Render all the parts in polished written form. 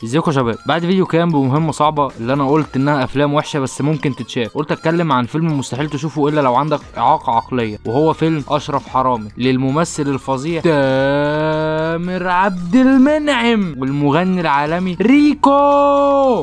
ازيكم يا شباب؟ بعد فيديو كان بمهمه صعبه اللي انا قلت انها افلام وحشه بس ممكن تتشاف، قلت اتكلم عن فيلم مستحيل تشوفه الا لو عندك اعاقه عقليه، وهو فيلم اشرف حرامي للممثل الفظيع تامر عبد المنعم والمغني العالمي ريكو.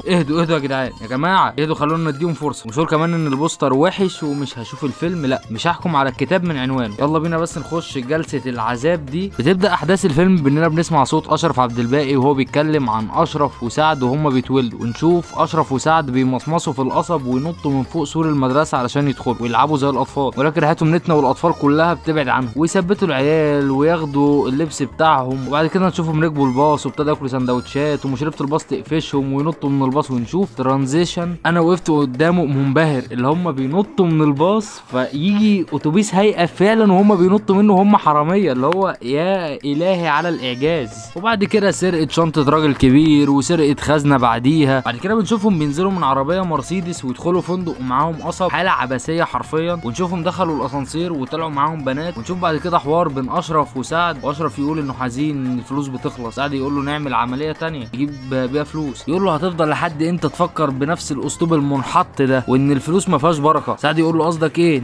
اهدوا يا جدعان، يا جماعه اهدوا، خلونا نديهم فرصه. مش هقول كمان ان البوستر وحش ومش هشوف الفيلم، لا مش هحكم على الكتاب من عنوانه. يلا بينا بس نخش جلسه العذاب دي. بتبدا احداث الفيلم باننا بنسمع صوت اشرف عبد الباقي وهو بيتكلم عن اشرف وسعد وهما بيتولدوا، ونشوف اشرف وسعد بيمصمصوا في القصب وينطوا من فوق سور المدرسه علشان يدخلوا ويلعبوا زي الاطفال، ولكن ريحتهم نتنه والاطفال كلها بتبعد عنهم، ويثبتوا العيال وياخدوا اللبس بتاعهم. وبعد كده نشوفهم ركبوا الباص وابتدوا ياكلوا سندوتشات ومشرفه الباص تقفشهم وينطوا من الباص، ونشوف ترانزيشن انا وقفت قدامه منبهر، اللي هم بينطوا من الباص فيجي اتوبيس هيقف فعلا وهم بينطوا منه وهم حراميه، اللي هو يا الهي على الاعجاز. وبعد كده سرقه شنطه راجل كبير وسرقه خزنه بعديها. بعد كده بنشوفهم بينزلوا من عربيه مرسيدس ويدخلوا فندق ومعاهم قصب، حاله عبثيه حرفيا، ونشوفهم دخلوا الاسانسير وطلعوا معاهم بنات. ونشوف بعد كده حوار بين اشرف وسعد، واشرف يقول انه حزين ان الفلوس بتخلص، سعد يقول له نعمل عمليه تانية يجيب بيها فلوس، يقول له هتفضل لحد امتى تفكر بنفس الاسلوب المنحط ده وان الفلوس ما فيهاش بركه. سعد يقول له قصدك ايه؟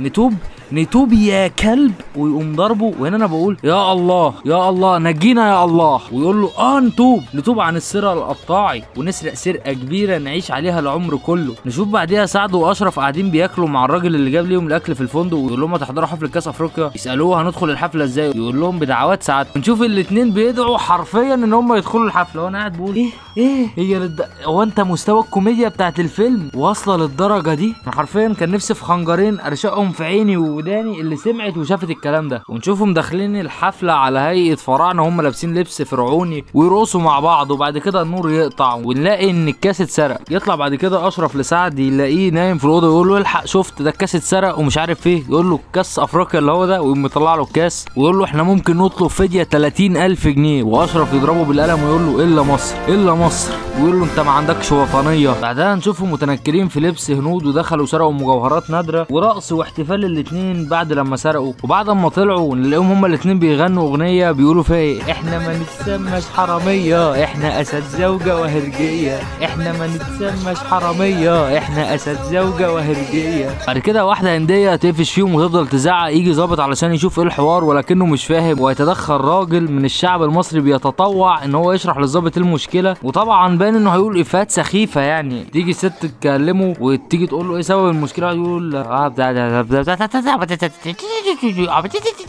نتوب يا كلب، ويقوم ضربه. وهنا انا بقول يا الله يا الله نجينا يا الله، ويقول له نتوب عن السرقه القطاعي ونسرق سرقه كبيره نعيش عليها العمر كله. نشوف بعديها سعد واشرف قاعدين بياكلوا مع الراجل اللي جاب ليهم الاكل في الفندق، ويقول لهم هتحضروا حفله كاس افريقيا، يسالوه هندخل الحفله ازاي، يقول لهم بدعوات سعد. نشوف الاثنين بيدعوا حرفيا ان هم يدخلوا الحفله، وانا قاعد بقول ايه هي هو انت مستوى الكوميديا بتاعت الفيلم واصله للدرجه دي؟ انا حرفيا كان نفسي في خنجرين ارشقهم في عيني وداني اللي سمعت وشافت الكلام ده. ونشوفهم داخلين الحفله على هيئه فراعنه، هم لابسين لبس فرعوني ويرقصوا مع بعض، وبعد كده النور يقطع ونلاقي ان الكاس اتسرق. يطلع بعد كده اشرف لسعد يلاقيه نايم في الاوضه، يقول له الحق شفت ده الكاس اتسرق ومش عارف ايه، يقول له كاس افريقيا اللي هو ده، ويقوم يطلع له الكاس ويقول له احنا ممكن نطلب فديه 30,000 جنيه، واشرف يضربه بالقلم ويقول له الا مصر، ويقول له انت ما عندكش وطنيه. بعدها نشوفهم متنكرين في لبس هنود ودخلوا سرقوا مجوهرات نادره، ورقص واحتفال الاثنين بعد لما سرقوا. وبعد ما طلعوا نلاقيهم هما الاثنين بيغنوا اغنيه بيقولوا فيها ايه؟ احنا ما نتسماش حراميه، احنا اسد زوجه وهرجيه، احنا ما نتسماش حراميه، احنا اسد زوجه وهرجيه. بعد كده واحده هنديه تقفش فيهم وتفضل تزعق، يجي ظابط علشان يشوف ايه الحوار ولكنه مش فاهم، ويتدخل راجل من الشعب المصري بيتطوع ان هو يشرح للظابط المشكله، وطبعا باين انه هيقول افات سخيفه يعني. تيجي ست تكلمه وتيجي تقول له ايه سبب المشكله، يقول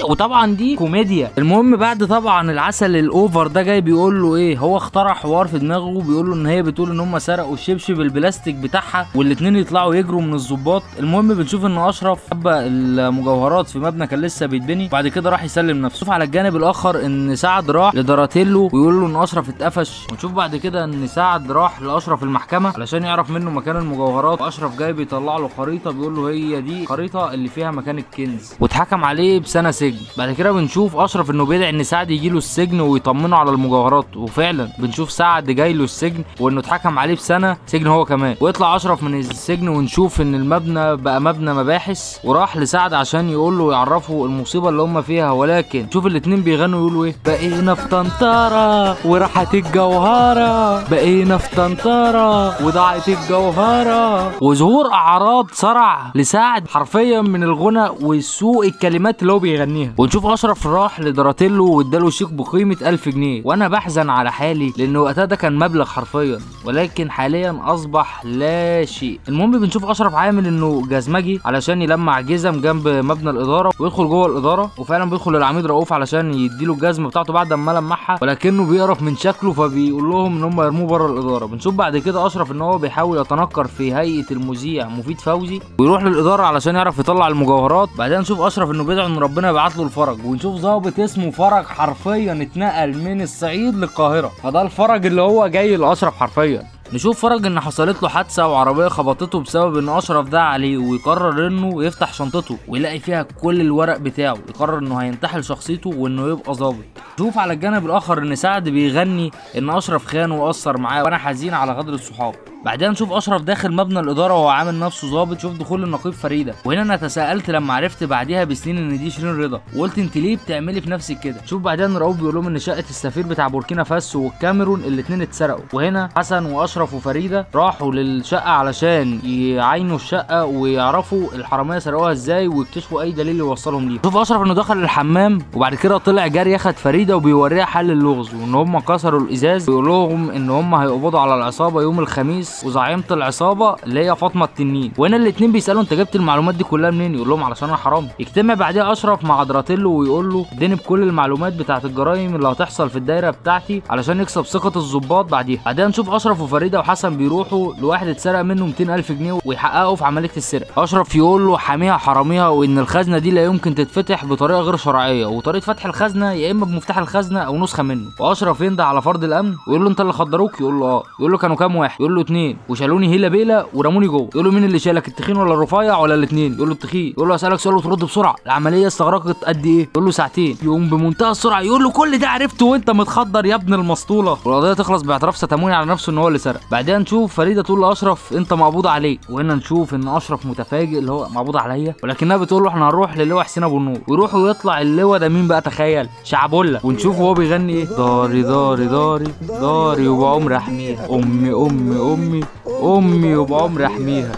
وطبعا دي كوميديا. المهم بعد طبعا العسل الاوفر ده جاي بيقول له ايه، هو اخترع حوار في دماغه، بيقول له ان هي بتقول ان هم سرقوا الشبشب البلاستيك بتاعها والاثنين يطلعوا يجروا من الضباط. المهم بنشوف ان اشرف حب المجوهرات في مبنى كان لسه بيتبني، بعد كده راح يسلم نفسه. نشوف على الجانب الاخر ان سعد راح لدراتيلو ويقول له ان اشرف اتقفش، ونشوف بعد كده ان سعد راح لاشرف المحكمه علشان يعرف منه مكان المجوهرات، واشرف جاي بيطلع له خريطه بيقول له هي دي الخريطه اللي فيها مكان الكنز، واتحكم عليه بسنه سجن. بعد كده بنشوف اشرف انه بيدعي ان سعد يجي له السجن ويطمنه على المجوهرات، وفعلا بنشوف سعد جاي له السجن وانه اتحكم عليه بسنه سجن هو كمان. ويطلع اشرف من السجن ونشوف ان المبنى بقى مبنى مباحث، وراح لسعد عشان يقول له يعرفه المصيبه اللي هم فيها، ولكن شوف الاثنين بيغنوا يقولوا ايه، بقينا في طنطاره وراحت الجوهره، بقينا في طنطاره وضاعت الجوهره، وظهور اعراض صرع لسعد حرفيا من الغنى وسوء الكلمات اللي هو بيغنيها. ونشوف اشرف راح لدراتيلو واداله شيك بقيمه 1000 جنيه، وانا بحزن على حالي لان وقتها ده كان مبلغ حرفيا، ولكن حاليا اصبح لا شيء. المهم بنشوف اشرف عامل انه جزمجي علشان يلمع جزم جنب مبنى الاداره ويدخل جوه الاداره، وفعلا بيدخل العميد رؤوف علشان يديله الجزمه بتاعته بعد ما لمعها، ولكنه بيقرف من شكله فبيقول لهم ان هم يرموه بره الاداره. بنشوف بعد كده اشرف ان هو بيحاول يتنكر في هيئه المذيع مفيد فوزي ويروح للاداره علشان يعرف يطلع المجوهرات. بعدين نشوف اشرف انه بيدعي ان ربنا يبعت له الفرج، ونشوف ظابط اسمه فرج حرفيا اتنقل من الصعيد للقاهره، فده الفرج اللي هو جاي لاشرف حرفيا. نشوف فرج ان حصلت له حادثه وعربيه خبطته بسبب ان اشرف دعا عليه، ويقرر انه يفتح شنطته ويلاقي فيها كل الورق بتاعه، يقرر انه هينتحل شخصيته وانه يبقى ظابط. نشوف على الجانب الاخر ان سعد بيغني ان اشرف خانه وقصر معاه وانا حزين على غدر الصحاب، بعدها نشوف اشرف داخل مبنى الاداره وهو عامل نفسه ظابط. شوف دخول النقيب فريده، وهنا انا تساءلت لما عرفت بعديها بسنين ان دي شيرين رضا، وقلت انت ليه بتعملي في نفسك كده. شوف بعدها ان رؤوف بيقول لهم ان شقه السفير بتاع بوركينا فاسو والكاميرون الاثنين اتسرقوا، وهنا حسن واشرف وفريده راحوا للشقه علشان يعاينوا الشقه ويعرفوا الحراميه سرقوها ازاي ويكتشفوا اي دليل يوصلهم ليه. شوف اشرف انه دخل الحمام وبعد كده طلع جري ياخد فريده وبيوريها حل اللغز، وان هم كسروا الازاز، ويقول لهم ان هم هيقبضوا على العصابه يوم الخميس وزعيمه العصابه اللي هي فاطمه التنين. وهنا الاثنين بيسالوا انت جبت المعلومات دي كلها منين؟ يقول لهم علشان انا حرامي. يجتمع بعدها اشرف مع دراتيلو ويقول له اديني بكل المعلومات بتاعه الجرايم اللي هتحصل في الدايره بتاعتي علشان يكسب ثقه الضباط. بعدها نشوف اشرف وفريده وحسن بيروحوا لواحد اتسرق منه 200,000 جنيه ويحققوا في عمليه السرقه. اشرف يقول له حاميها حراميها، وان الخزنه دي لا يمكن تتفتح بطريقه غير شرعيه، وطريقه فتح الخزنه يا اما بمفتاح الخزنه او نسخه منه. واشرف ينده على فرد الامن ويقول له انت اللي خدروك؟ يقول له اه. يقول له كانوا كام واحد؟ يقول له 2 وشالوني هيلا بيلا ورموني جوه. يقول له مين اللي شالك، التخين ولا الرفيع ولا الاثنين؟ يقول له التخين. يقول له اسالك سؤال وترد بسرعه، العمليه استغرقت قد ايه؟ يقول له ساعتين. يقوم بمنتهى السرعه يقول له كل ده عرفته وانت متخدر يا ابن المسطوله، والقضيه تخلص باعتراف ستموني على نفسه ان هو اللي سرق. بعدها نشوف فريده تقول لاشرف انت مقبوض عليك، وهنا نشوف ان اشرف متفاجئ اللي هو مقبوض عليا، ولكنها بتقول له احنا هنروح للواء حسين ابو النور، ويروح ويطلع اللواء ده مين بقى؟ تخيل شعبولة. ونشوف وهو بيغني ايه؟ داري داري داري داري وبعمر احميها، امي امي امي امي وبعمر احميها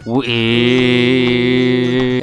وايه.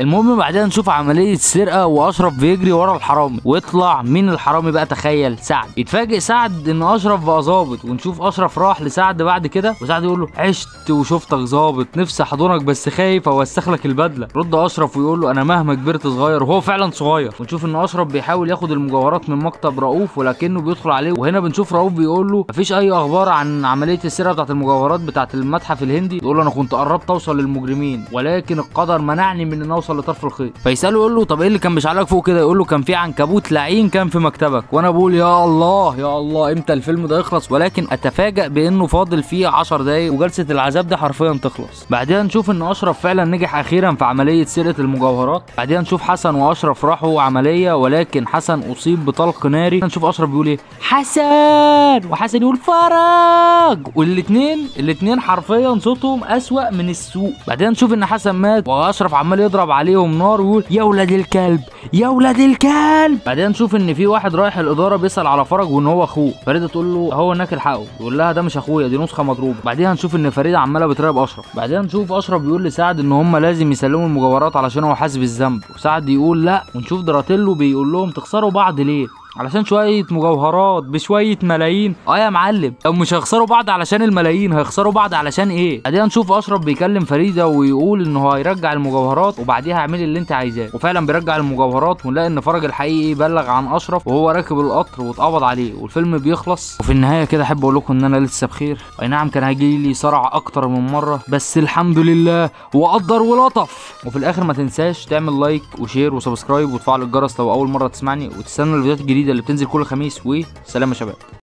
المهم بعدها نشوف عمليه سرقه واشرف بيجري ورا الحرامي، ويطلع مين الحرامي بقى؟ تخيل سعد. يتفاجئ سعد ان اشرف بقى ظابط، ونشوف اشرف راح لسعد بعد كده، وسعد يقول له عشت وشفتك ظابط، نفسي احضنك بس خايف اوسخ لك البدله. رد اشرف ويقول له انا مهما كبرت صغير، وهو فعلا صغير. ونشوف ان اشرف بيحاول ياخد المجوهرات من مكتب رؤوف ولكنه بيدخل عليه، وهنا بنشوف رؤوف بيقول له مفيش اي اخبار عن عمليه السرقه بتاعت المجوهرات بتاعت المتحف الهندي. يقول له انا كنت قربت اوصل للمجرمين ولكن القدر منعني من ان اوصل لطرف الخيط. فيساله يقول له طب ايه اللي كان بيشعلك فوق كده؟ يقول له كان في عنكبوت لعين كان في مكتبك. وانا بقول يا الله يا الله امتى الفيلم ده يخلص، ولكن اتفاجئ بانه فاضل فيه 10 دقايق وجلسه العذاب دي حرفيا تخلص. بعدها نشوف ان اشرف فعلا نجح اخيرا في عمليه سرقه المجوهرات. بعدها نشوف حسن واشرف راحوا عمليه ولكن حسن اصيب بطلق ناري. نشوف اشرف بيقول ايه؟ حسن، وحسن يقول فرج، والاثنين حرفيا صوتهم اسوأ من السوق. بعدين نشوف ان حسن مات واشرف عمال يضرب عليهم نار ويقول يا ولاد الكلب يا ولاد الكلب. بعدين نشوف ان في واحد رايح الاداره بيسال على فرج وان هو اخوه. فريده تقول له هو هناك الحقه، يقول لها ده مش اخويا دي نسخه مضروبه. بعدين نشوف ان فريده عماله بتراقب اشرف. بعدين نشوف اشرف بيقول لسعد ان هم لازم يسلموا المجوهرات علشان هو حاسس بالذنب، وسعد يقول لا. ونشوف دراتيلو بيقول لهم تخسروا بعض ليه؟ علشان شويه مجوهرات بشويه ملايين. يا معلم لو مش هيخسروا بعض علشان الملايين هيخسروا بعض علشان ايه؟ بعدين نشوف اشرف بيكلم فريده ويقول ان هو هيرجع المجوهرات وبعديها اعملي اللي انت عايزاه، وفعلا بيرجع المجوهرات. ونلاقي ان فرج الحقيقي بلغ عن اشرف وهو راكب القطر واتقبض عليه، والفيلم بيخلص. وفي النهايه كده احب اقول لكم ان انا لسه بخير. اي نعم كان هيجي لي صرع اكتر من مره بس الحمد لله وقدر ولطف. وفي الاخر ما تنساش تعمل لايك وشير وسبسكرايب وتفعل الجرس لو اول مره تسمعني، وتستنى الفيديوهات الجديده اللي بتنزل كل خميس. وسلام يا شباب.